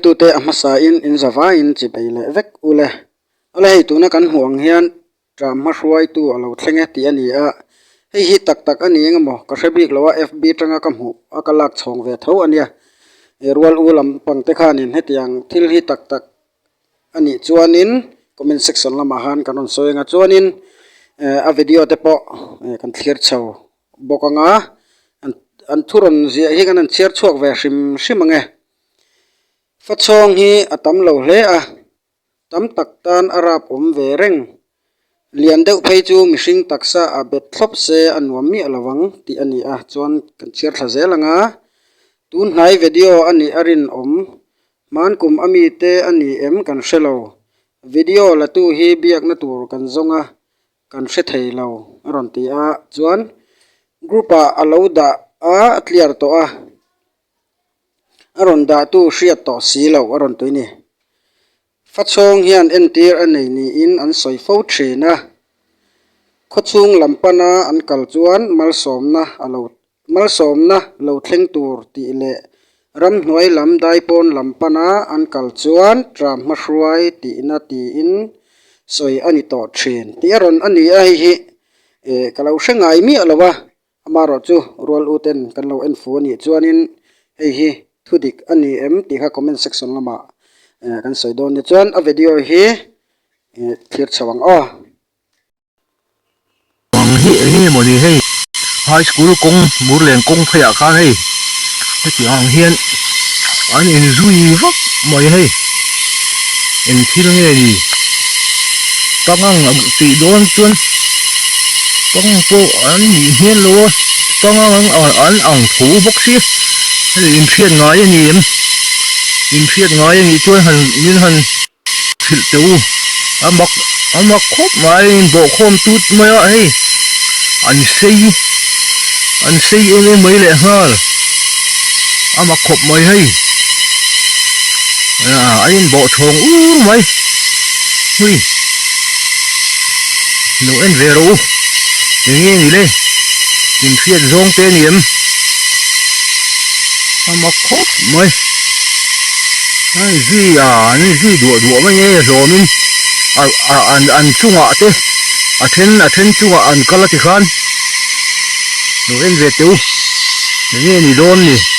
tu te amasa in zava in chi beile vek ule ole hei tu na kan huang hian drama hruai tu alo thlenge ti ani a hei hi tak tak ani engemaw ka hrebik lowa fb tanga ka hmu akalak chhawng ve tho ania rual ulam pangte khanin hetiang thil hi tak tak ani chuanin comment section lama han kanon soenga chuanin a video te po kan thlir chho bokanga an thuron zia hi kan an chiar chuak ve hrim hrim ange fachong hi atam lo hle a tam tak tan arap ve reng lian deuh phei chu mihring taksa a bet thlop se anuam mi alawang ti ani a chuan kan chiar thla zelanga tun hnai video ani arin man kum ami te ani em kan hrelo video la tu hi biak na tur kan zonga kan hre thei lo aron ti a chuan grupa alo da a clear to a aron da tu hriat to si lo aron tuini fachong hian entir anei ni in an soi fo thina khochung lampana an kal chuan mal somna lo thleng tur ti le ram hnuai lam dai pon lampana an kal chuan tram ma hruai ti na ti in soi ani to thin ti aron ani a hi kalau hrengai mi alowa amaro chu rol uten kan lo en fu ani chuanin hei hi thudik ani em ti kha comment section lama kan soi don ni chuan a video hi thlir chawang a hi moni hei high school kong murlen kong phaya kha hei ti ang hian an in zui vak moi hei in thil nge ni tangang ti don chuan tang po an ni hian lo tangang an ang thu bok si in phiat ngai ani em in phiat ngai ani chuan han min han thil teu amak khop mai bo khom tut mai a hei an sei ene mai le hal amak khop mai hei ain bo thong mai hui no en vero nge ni le in phiat zong te ni em amak khop mai ai zi du mai nge zomin an chunga te athen chunga an kala ti khan no en ve teu nge ni don ni